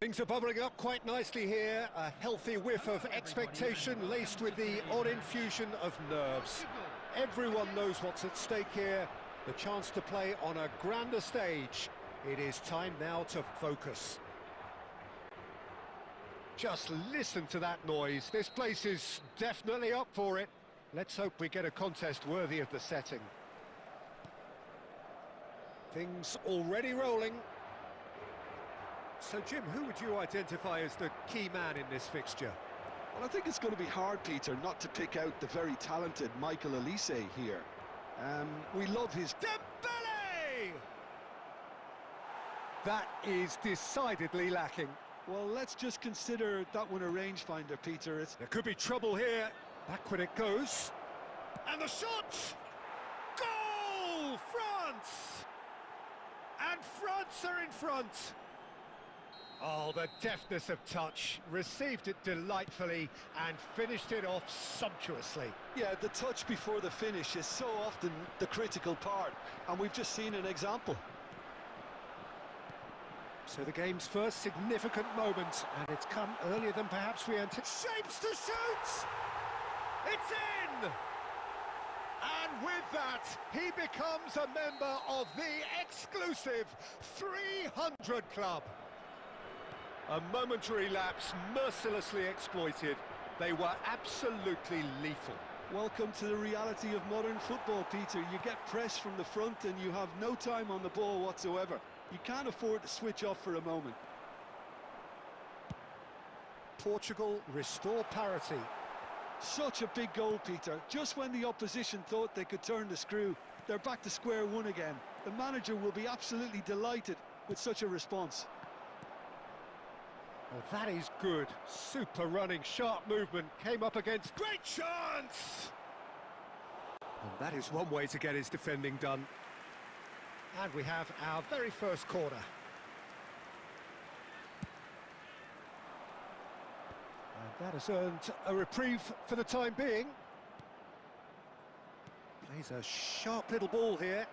Things are bubbling up quite nicely here. A healthy whiff of expectation laced with the odd infusion of nerves. Everyone knows what's at stake here. The chance to play on a grander stage. It is time now to focus. Just listen to that noise. This place is definitely up for it. Let's hope we get a contest worthy of the setting. Things already rolling. So, Jim, who would you identify as the key man in this fixture? Well, I think it's going to be hard, Peter, not to pick out the very talented Michael Olise here. We love his... Dembele! That is decidedly lacking. Well, let's just consider that one a rangefinder, Peter. There could be trouble here. Back when it goes. And the shot! Goal! France! And France are in front. Oh, the deftness of touch. Received it delightfully and finished it off sumptuously. Yeah, the touch before the finish is so often the critical part, and we've just seen an example. So the game's first significant moment, and it's come earlier than perhaps we anticipated. Shapes to shoot! It's in! And And with that, he becomes a member of the exclusive 300 Club. A momentary lapse mercilessly exploited. They were absolutely lethal. Welcome to the reality of modern football, Peter. You get press from the front and you have no time on the ball whatsoever. You can't afford to switch off for a moment. Portugal restore parity. Such a big goal, Peter. Just when the opposition thought they could turn the screw, they're back to square one again. The manager will be absolutely delighted with such a response. Oh, that is good. Super running, sharp movement. Came up against... Great chance! And that is one way to get his defending done. And we have our very first corner. And that has earned a reprieve for the time being. Plays a sharp little ball here.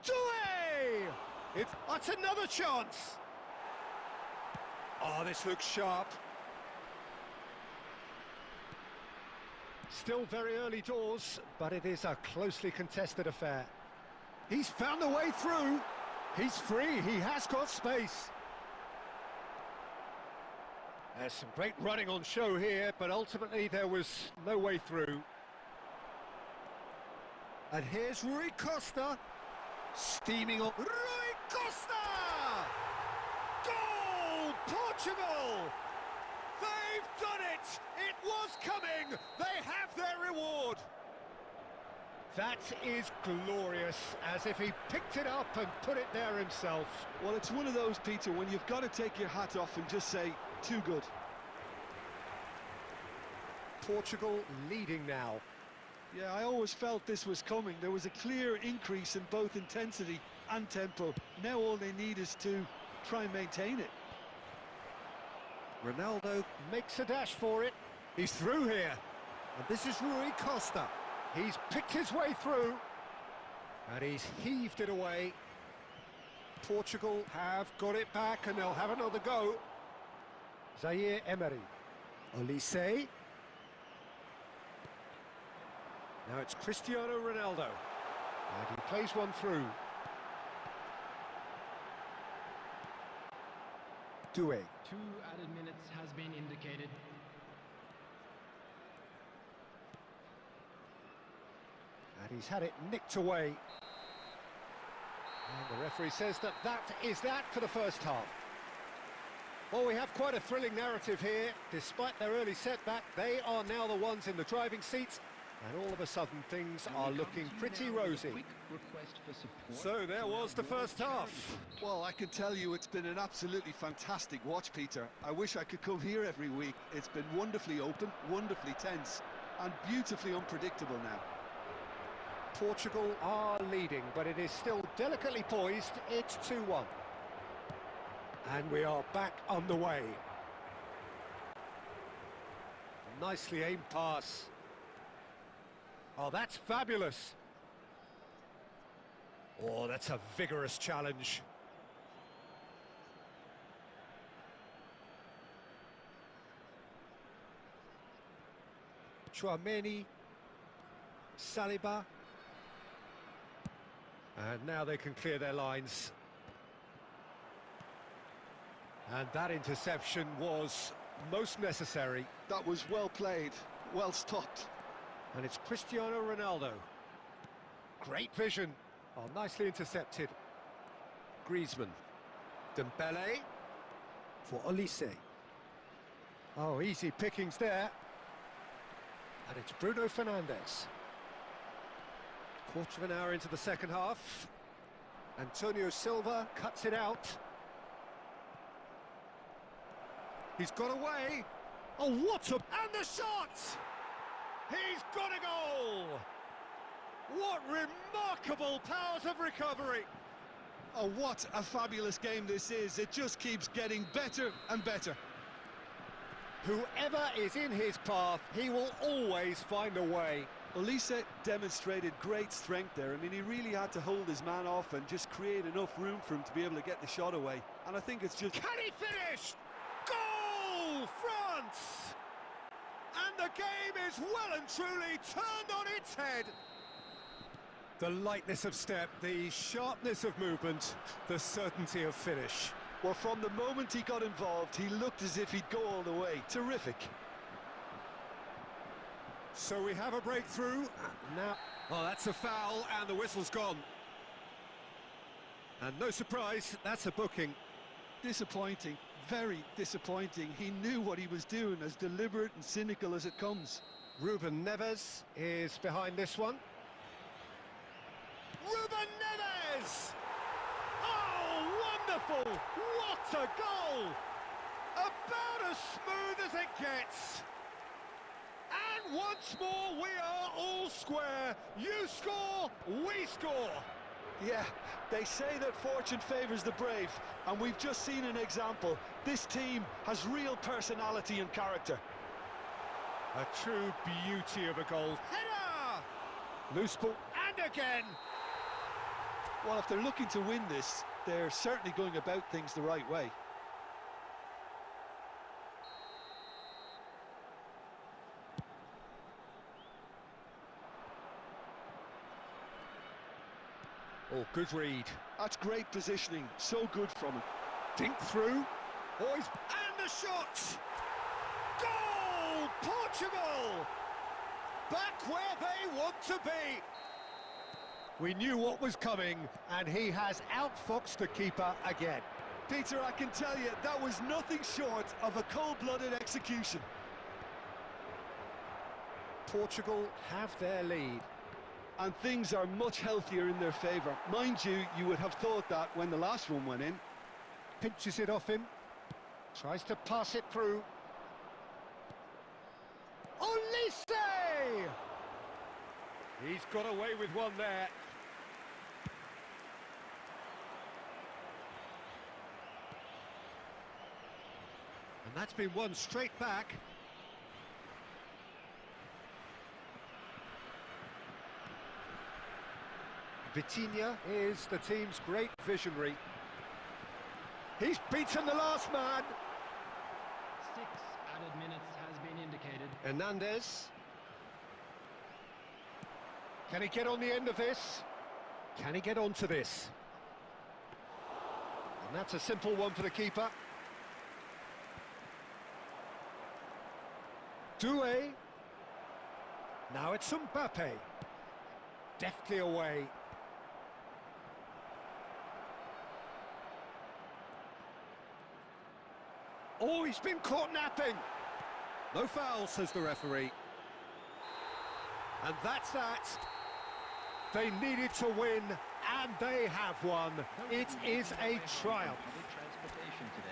Doué! That's another chance! Oh, this looks sharp. Still very early doors, but it is a closely contested affair. He's found the way through. He's free, he has got space. There's some great running on show here, but ultimately there was no way through. And here's Rui Costa. Steaming on. Rui Costa! Goal! Portugal! They've done it! It was coming! They have their reward! That is glorious, as if he picked it up and put it there himself. Well, it's one of those, Peter, when you've got to take your hat off and just say, too good. Portugal leading now. Yeah, I always felt this was coming. There was a clear increase in both intensity and tempo. Now all they need is to try and maintain it. Ronaldo makes a dash for it. He's through here. And this is Rui Costa. He's picked his way through. And he's heaved it away. Portugal have got it back and they'll have another go. Zaire Emery. Olise. Now it's Cristiano Ronaldo. And he plays one through. Doué. 2 added minutes has been indicated. And he's had it nicked away. And the referee says that is that for the first half. Well, we have quite a thrilling narrative here. Despite their early setback, they are now the ones in the driving seats. And all of a sudden, things are looking pretty rosy. So there was the first half. Well, I can tell you it's been an absolutely fantastic watch, Peter. I wish I could come here every week. It's been wonderfully open, wonderfully tense, and beautifully unpredictable now. Portugal are leading, but it is still delicately poised. It's 2-1. And we are back underway. Nicely aimed pass. Oh, that's fabulous. Oh, that's a vigorous challenge. Tchouaméni. Saliba. And now they can clear their lines. And that interception was most necessary. That was well played, well stopped. And it's Cristiano Ronaldo. Great vision. Oh, nicely intercepted. Griezmann. Dembele. For Olise. Oh, easy pickings there. And it's Bruno Fernandes. Quarter of an hour into the second half. Antonio Silva cuts it out. He's got away. Oh, what a... And the shot! He's got a goal! What remarkable powers of recovery! Oh, what a fabulous game this is. It just keeps getting better and better. Whoever is in his path, he will always find a way. Olise demonstrated great strength there. I mean, he really had to hold his man off and just create enough room for him to be able to get the shot away. And I think it's just... Can he finish? Goal, France! And the game is well and truly turned on its head. The lightness of step, the sharpness of movement, the certainty of finish. Well, from the moment he got involved, he looked as if he'd go all the way. Terrific. So we have a breakthrough. Now, oh, that's a foul, and the whistle's gone. And no surprise, that's a booking. Disappointing, very disappointing. He knew what he was doing, as deliberate and cynical as it comes. Ruben Neves is behind this one. Ruben Neves! Oh, wonderful! What a goal! About as smooth as it gets. And once more, we are all square. You score, we score. Yeah, they say that fortune favours the brave, and we've just seen an example. This team has real personality and character. A true beauty of a goal. Header! Loose ball, and again! Well, if they're looking to win this, they're certainly going about things the right way. Oh, good read. That's great positioning, so good from him. Dink through. Boys, and the shot! Goal! Portugal! Back where they want to be. We knew what was coming, and he has outfoxed the keeper again. Peter, I can tell you, that was nothing short of a cold-blooded execution. Portugal have their lead. And things are much healthier in their favour. Mind you, you would have thought that when the last one went in. Pinches it off him. Tries to pass it through. Olise! He's got away with one there. And that's been won straight back. Vitinha is the team's great visionary. He's beaten the last man. 6 added minutes has been indicated. Hernandez. Can he get on the end of this? Can he get onto this? And that's a simple one for the keeper. Doué. Now it's Mbappe. Deftly away. Oh, he's been caught napping. No foul, says the referee. And that's that. They needed to win, and they have won. It is a triumph. Public transportation today.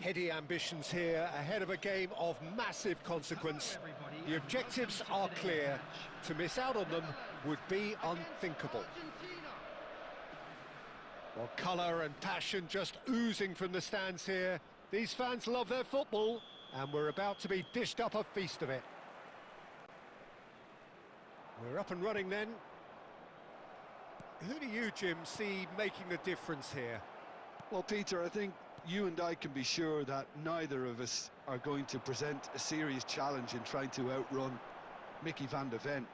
Heady ambitions here, ahead of a game of massive consequence. The objectives are clear. To miss out on them would be unthinkable. Well, colour and passion just oozing from the stands here. These fans love their football, and we're about to be dished up a feast of it. We're up and running then. Who do you, Jim, see making the difference here? Well, Peter, I think you and I can be sure that neither of us are going to present a serious challenge in trying to outrun Mickey van de Ven.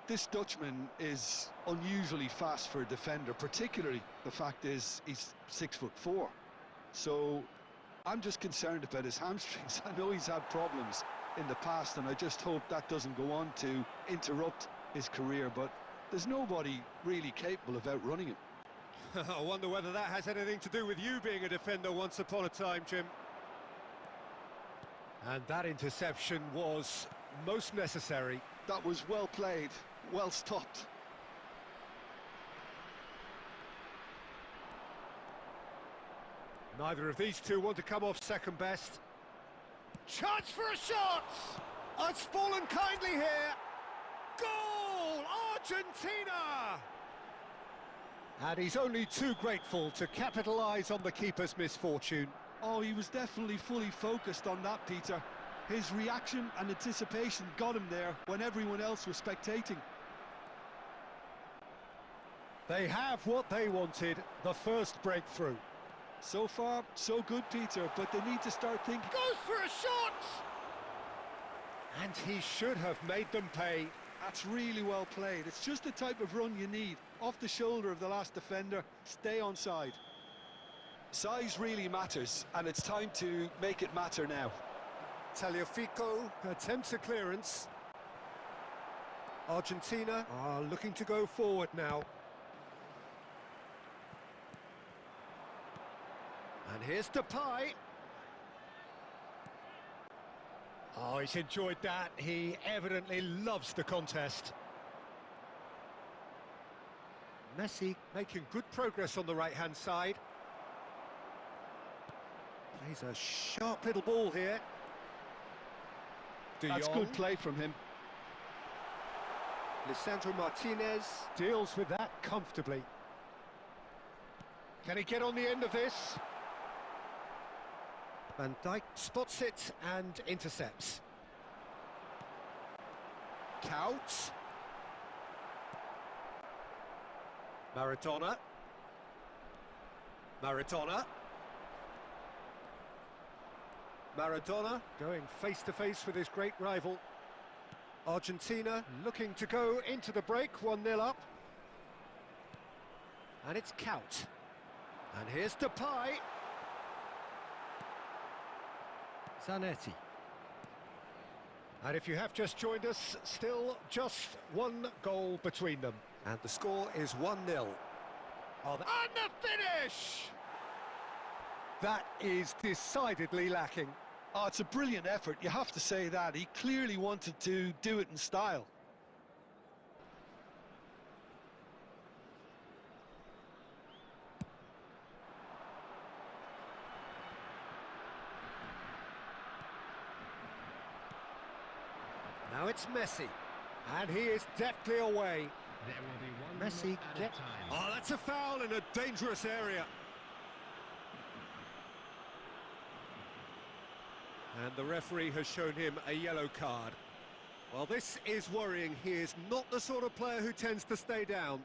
This Dutchman is unusually fast for a defender, particularly the fact is he's 6'4". So I'm just concerned about his hamstrings. I know he's had problems in the past, and I just hope that doesn't go on to interrupt his career, but there's nobody really capable of outrunning him. I wonder whether that has anything to do with you being a defender once upon a time, Jim. And that interception was most necessary. That was well played, well stopped. Neither of these two want to come off second best. Chance for a shot! Oh, it's fallen kindly here. Goal! Argentina! And he's only too grateful to capitalise on the keeper's misfortune. Oh, he was definitely fully focused on that, Peter. His reaction and anticipation got him there when everyone else was spectating. They have what they wanted, the first breakthrough. So far, so good, Peter, but they need to start thinking... Goes for a shot! And he should have made them pay. That's really well played. It's just the type of run you need. Off the shoulder of the last defender, stay onside. Size really matters, and it's time to make it matter now. Tagliafico attempts a clearance. Argentina are looking to go forward now. And here's Depay. Oh, he's enjoyed that. He evidently loves the contest. Messi making good progress on the right-hand side. Plays a sharp little ball here. De That's Jong. good play from him. Lisandro Martinez deals with that comfortably. Can he get on the end of this? Van Dijk spots it and intercepts. Counts. Maradona. Maradona. Maradona going face-to-face with his great rival. Argentina looking to go into the break, 1-0 up. And it's Count. And here's Depay. Zanetti. And if you have just joined us, still just one goal between them. And the score is 1-0. Oh, and the finish! That is decidedly lacking. Oh, it's a brilliant effort, you have to say that. He clearly wanted to do it in style. Now it's Messi, and he is deftly away. There will be one Messi at a get... time. Oh, that's a foul in a dangerous area. And the referee has shown him a yellow card. Well, this is worrying. He is not the sort of player who tends to stay down.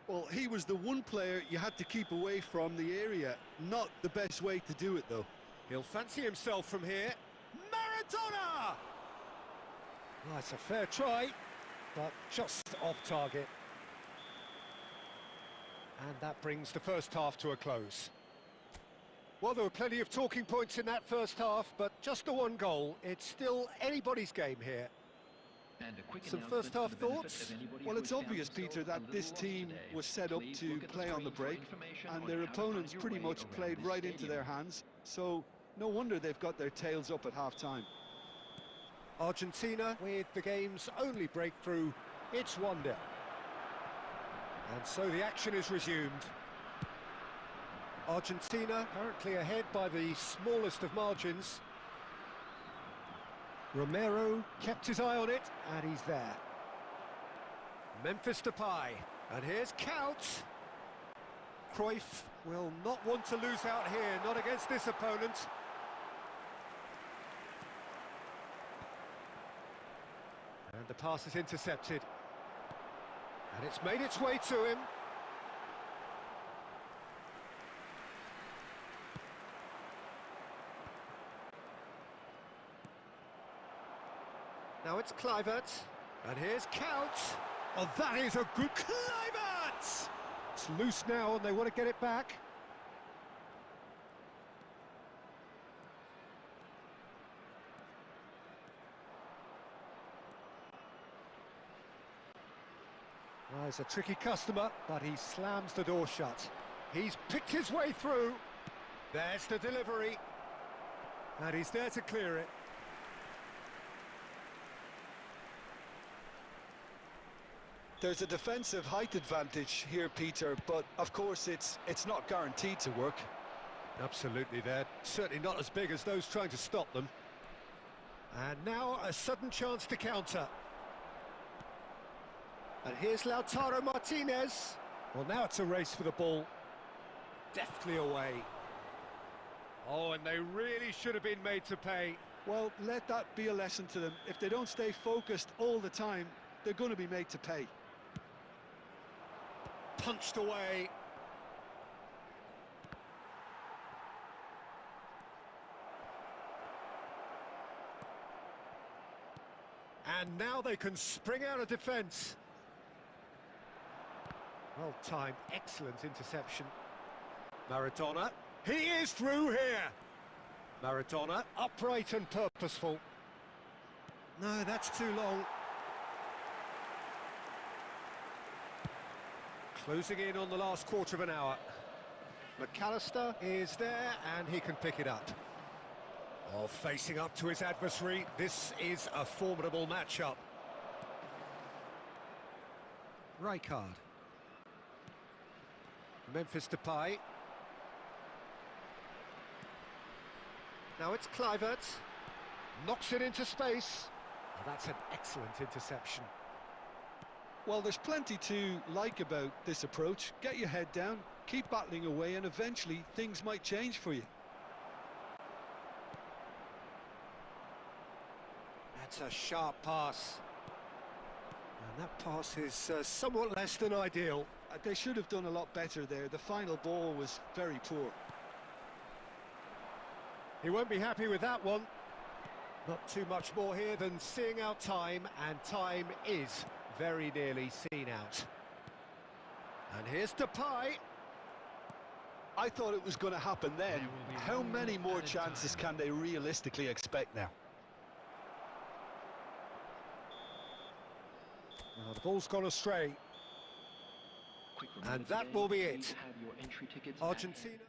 Well, he was the one player you had to keep away from the area. Not the best way to do it, though. He'll fancy himself from here. Maradona! Well, it's a fair try, but just off target. And that brings the first half to a close. Well, there were plenty of talking points in that first half, but just the one goal. It's still anybody's game here. And a quick Some announcement first half for the benefit thoughts? of anybody Well, who it's has found obvious, themselves Peter, a that little this lost team today. was set up Please to look at the play on the screen for break, information and on their how to find opponents your pretty way much around played this right into stadium. their hands, so no wonder they've got their tails up at half-time. Argentina with the game's only breakthrough. It's 1-0. And so the action is resumed. Argentina currently ahead by the smallest of margins. Romero kept his eye on it, and he's there. Memphis Depay, and here's Couch. Cruyff will not want to lose out here, not against this opponent. And the pass is intercepted. And it's made its way to him. Now it's Kluivert, and here's Couch. Oh, that is a good Kluivert! It's loose now, and they want to get it back. Well, he's a tricky customer, but he slams the door shut. He's picked his way through. There's the delivery. And he's there to clear it. There's a defensive height advantage here, Peter, but of course it's not guaranteed to work. Absolutely, they're certainly not as big as those trying to stop them. And now a sudden chance to counter. And here's Lautaro Martinez. Well, now it's a race for the ball. Deftly away. Oh, and they really should have been made to pay. Well, let that be a lesson to them. If they don't stay focused all the time, they're going to be made to pay. Punched away. And now they can spring out of defence. Well timed, excellent interception. Maradona, he is through here. Maradona, upright and purposeful. No, that's too long. Closing in on the last quarter of an hour. McAllister is there and he can pick it up. Oh, facing up to his adversary, this is a formidable matchup. Rijkaard. Memphis Depay. Now it's Kluivert. Knocks it into space. Oh, that's an excellent interception. Well, there's plenty to like about this approach. Get your head down, keep battling away, and eventually things might change for you. That's a sharp pass. And that pass is somewhat less than ideal. They should have done a lot better there. The final ball was very poor. He won't be happy with that one. Not too much more here than seeing out time, and time is very nearly seen out. And here's Depay. I thought it was going to happen then. How many more chances can they realistically expect now? Now the ball's gone astray. And that will be it. Argentina.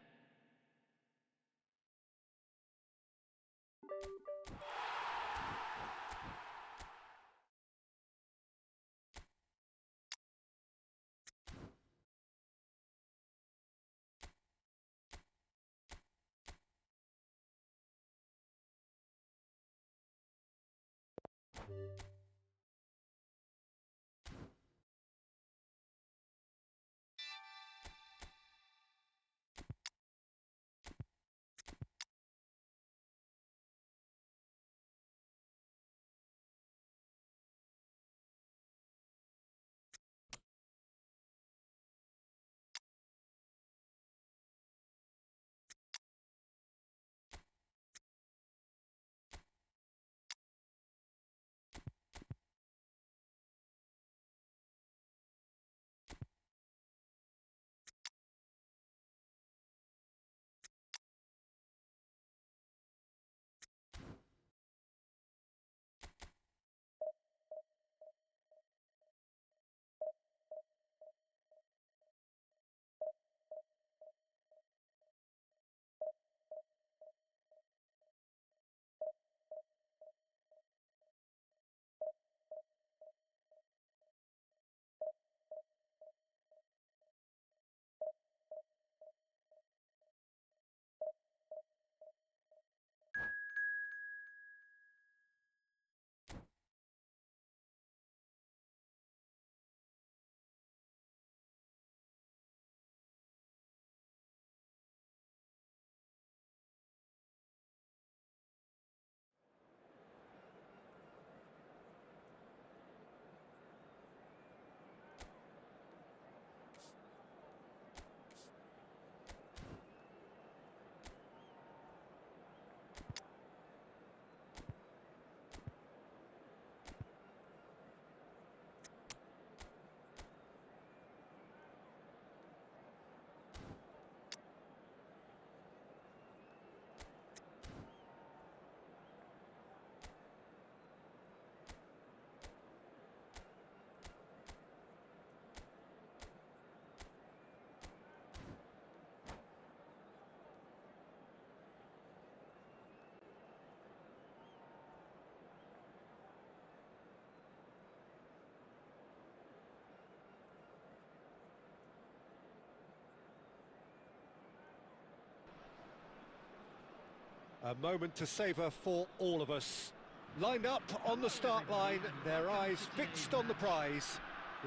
A moment to savour for all of us. Lined up on the start line, their eyes fixed on the prize.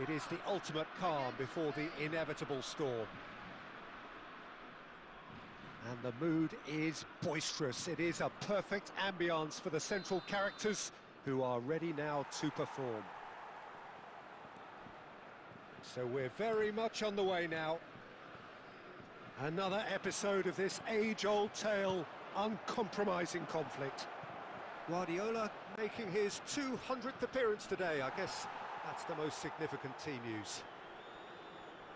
It is the ultimate calm before the inevitable storm. And the mood is boisterous. It is a perfect ambience for the central characters who are ready now to perform. So we're very much on the way now. Another episode of this age-old tale, uncompromising conflict. Guardiola making his 200th appearance today. I guess that's the most significant team news.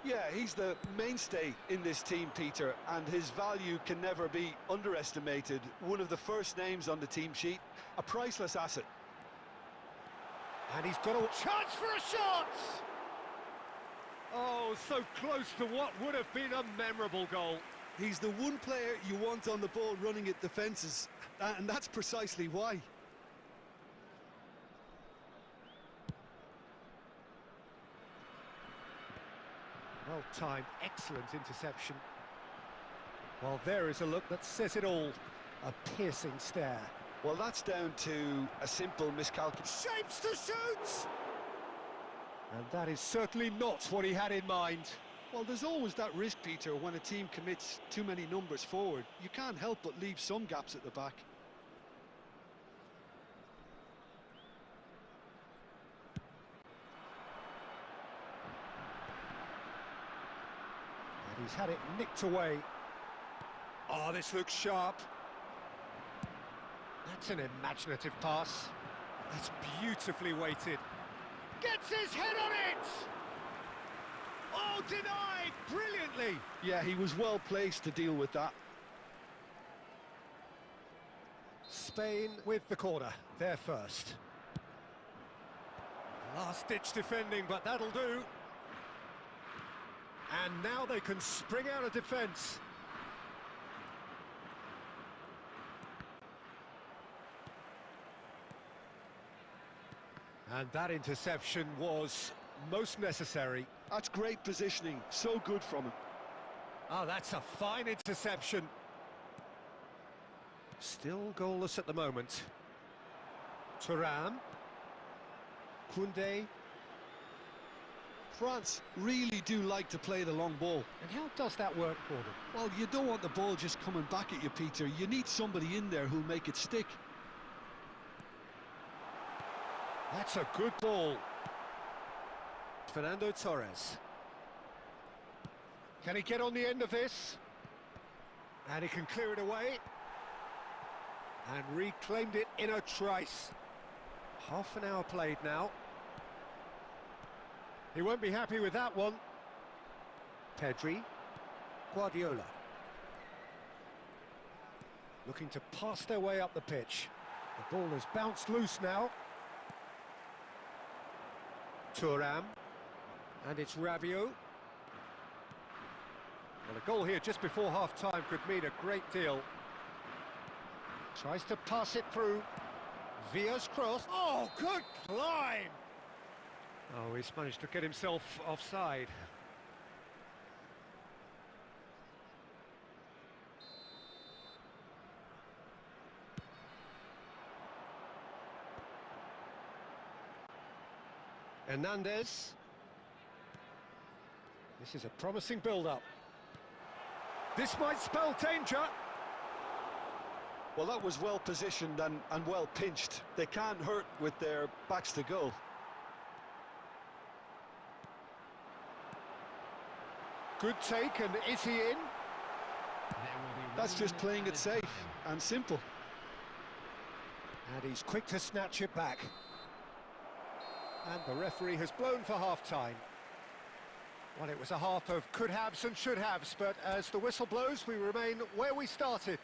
Yeah, he's the mainstay in this team, Peter, and his value can never be underestimated. One of the first names on the team sheet, a priceless asset. And he's got a chance for a shot! Oh, so close to what would have been a memorable goal. He's the one player you want on the ball running at defences, and that's precisely why. Well-timed, excellent interception. Well, there is a look that says it all. A piercing stare. Well, that's down to a simple miscalculation. Shapes to shoot! And that is certainly not what he had in mind. Well, there's always that risk, Peter, when a team commits too many numbers forward. You can't help but leave some gaps at the back. And he's had it nicked away. Oh, this looks sharp. That's an imaginative pass. That's beautifully weighted. Gets his head on it! Oh, denied brilliantly! Yeah, he was well placed to deal with that. Spain with the corner, they're first. Last-ditch defending, but that'll do. And now they can spring out of defence. And that interception was most necessary. That's great positioning, so good from him. Oh, that's a fine interception. Still goalless at the moment. Thuram. Koundé. France really do like to play the long ball. And how does that work for them? Well, you don't want the ball just coming back at you, Peter. You need somebody in there who'll make it stick. That's a good ball. Fernando Torres. Can he get on the end of this? And he can clear it away. And reclaimed it in a trice. Half an hour played now. He won't be happy with that one. Pedri. Guardiola. Looking to pass their way up the pitch. The ball has bounced loose now. Thuram. And it's Rabiot. Well, a goal here just before half-time could mean a great deal. Tries to pass it through. Villa's cross. Oh, good climb! Oh, he's managed to get himself offside. Hernandez. This is a promising build-up. This might spell danger. Well, that was well positioned and well pinched. They can't hurt with their backs to goal. Good take, and is he in? That's just playing it safe and simple. And he's quick to snatch it back. And the referee has blown for half-time. Well, it was a half of could-haves and should-haves, but as the whistle blows, we remain where we started.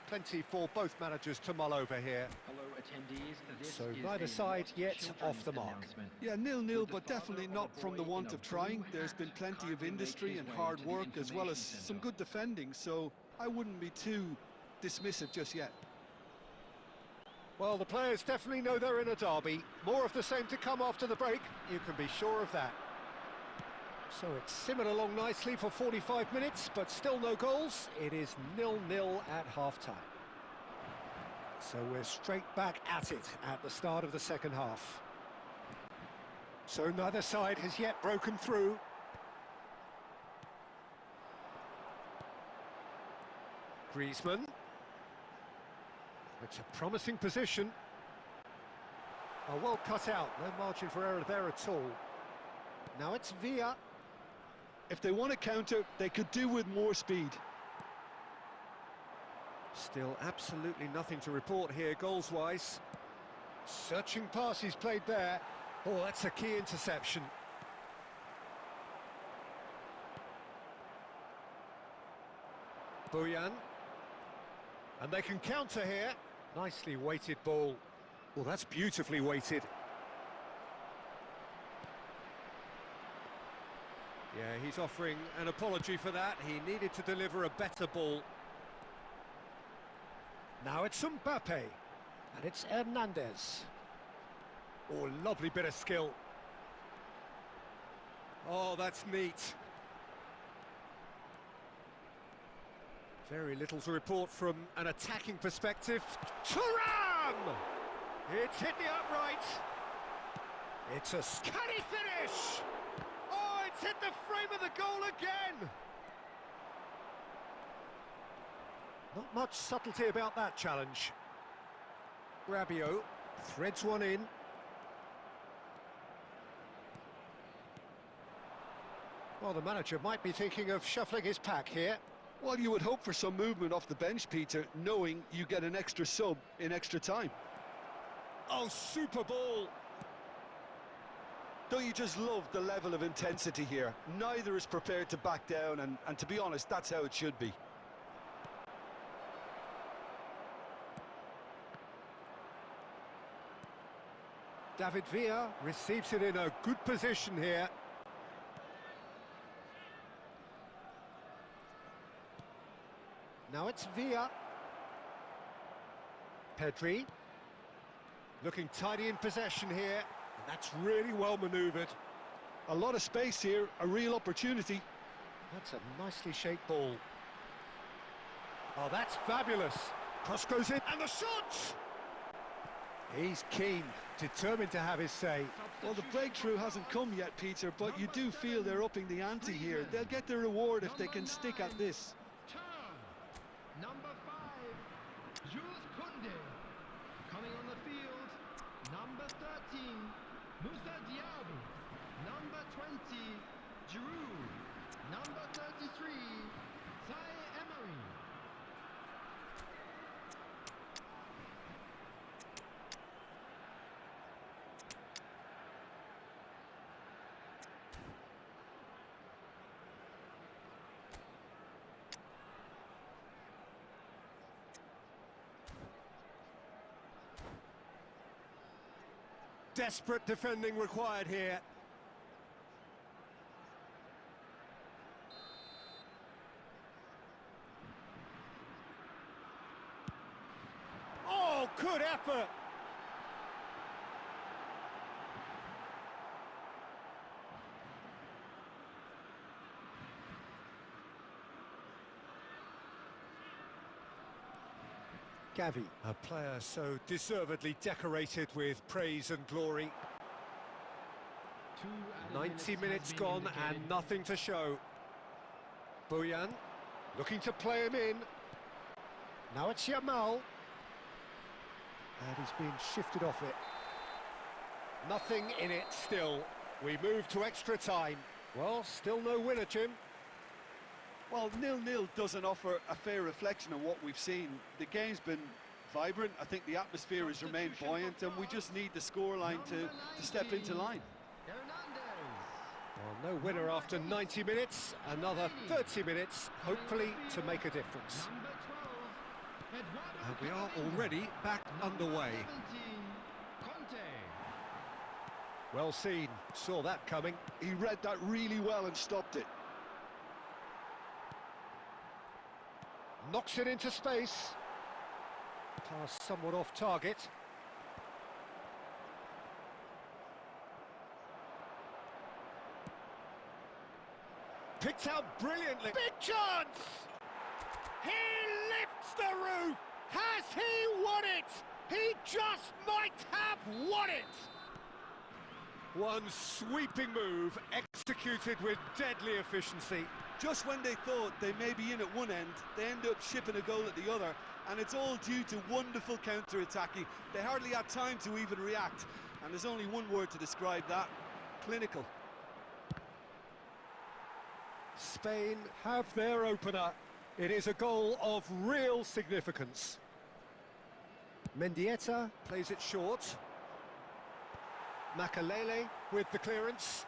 Plenty for both managers to mull over here. Hello, attendees. This So is neither a side yet children's off the mark. announcement. Yeah, 0-0, but definitely not from the want of trying. There's been plenty of industry and hard work, as well as some good defending, so I wouldn't be too dismissive just yet. Well, the players definitely know they're in a derby. More of the same to come after the break, you can be sure of that. So it's simmered along nicely for 45 minutes, but still no goals. It is 0-0 at half-time. So we're straight back at it at the start of the second half. So neither side has yet broken through. Griezmann. It's a promising position. Oh, well cut out, no margin for error there at all. Now it's Villa. If they want to counter, they could do with more speed. Still absolutely nothing to report here goals-wise. Searching pass he's played there. Oh, that's a key interception. Bojan. And they can counter here. Nicely weighted ball. Well, that's beautifully weighted. Yeah, he's offering an apology for that. He needed to deliver a better ball. Now it's Mbappe. And it's Hernandez. Oh, lovely bit of skill. Oh, that's neat. Very little to report from an attacking perspective. Thuram! It's hit the upright. It's a canny finish! Oh, it's hit the frame of the goal again! Not much subtlety about that challenge. Rabiot threads one in. Well, the manager might be thinking of shuffling his pack here. Well, you would hope for some movement off the bench, Peter, knowing you get an extra sub in extra time. Oh, super ball! Don't you just love the level of intensity here? Neither is prepared to back down, and to be honest, that's how it should be. David Villa receives it in a good position here. Now it's Villa. Pedri. Looking tidy in possession here. And that's really well manoeuvred. A lot of space here, a real opportunity. That's a nicely shaped ball. Oh, that's fabulous. Cross goes in, and the shot! He's keen, determined to have his say. Well, the breakthrough hasn't come yet, Peter, but you do feel they're upping the ante here. They'll get their reward if they can stick at this. Number 5, Jules Koundé. Coming on the field, number 13, Moussa Diaby. Number 20, Giroud. Number 33, Zaire Emery. Desperate defending required here. Oh, good effort! Gavi, a player so deservedly decorated with praise and glory. 90 minutes gone and nothing to show. Bojan, looking to play him in. Now it's Yamal. And he's being shifted off it. Nothing in it still. We move to extra time. Well, still no winner, Jim. Well, 0-0 doesn't offer a fair reflection of what we've seen. The game's been vibrant. I think the atmosphere has remained buoyant, and we just need the scoreline to step into line. Well, no winner after 90 minutes. Another 30 minutes, hopefully, to make a difference. And we are already back underway. Well seen. Saw that coming. He read that really well and stopped it. Knocks it into space. Pass somewhat off target. Picked out brilliantly. Big chance! He lifts the roof! Has he won it? He just might have won it! One sweeping move executed with deadly efficiency. Just when they thought they may be in at one end, they end up shipping a goal at the other, and it's all due to wonderful counter-attacking. They hardly had time to even react, and there's only one word to describe that: clinical. Spain have their opener. It is a goal of real significance. Mendieta plays it short. Makalele with the clearance.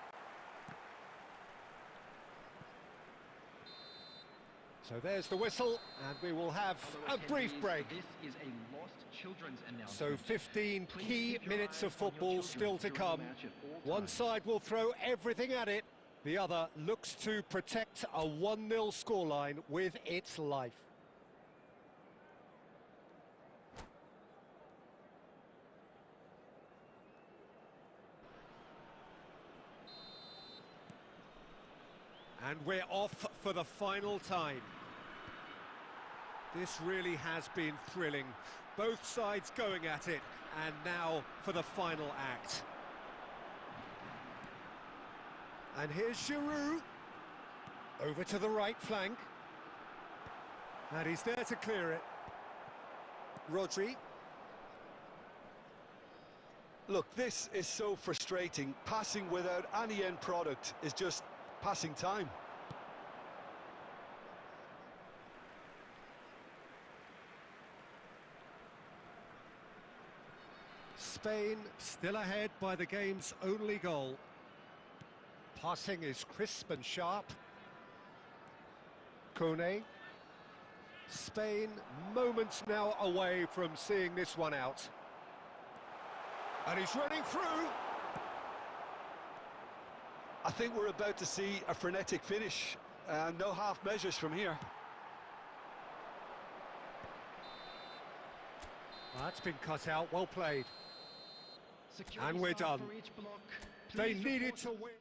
So there's the whistle, and we will have a brief break. This is a lost children's announcement. So 15 Please key keep your minutes eyes of on your football children still to during the come. match at all One times. side will throw everything at it. The other looks to protect a 1-0 scoreline with its life. And we're off for the final time. This really has been thrilling. Both sides going at it, and now for the final act. And here's Giroud. Over to the right flank. And he's there to clear it. Rodri. Look, this is so frustrating. Passing without any end product is just passing time. Spain still ahead by the game's only goal. Passing is crisp and sharp. Kone. Spain moments now away from seeing this one out. And he's running through. I think we're about to see a frenetic finish. No half measures from here. That's been cut out, well played. Security And we're staff done. for each block. They Please needed report to win.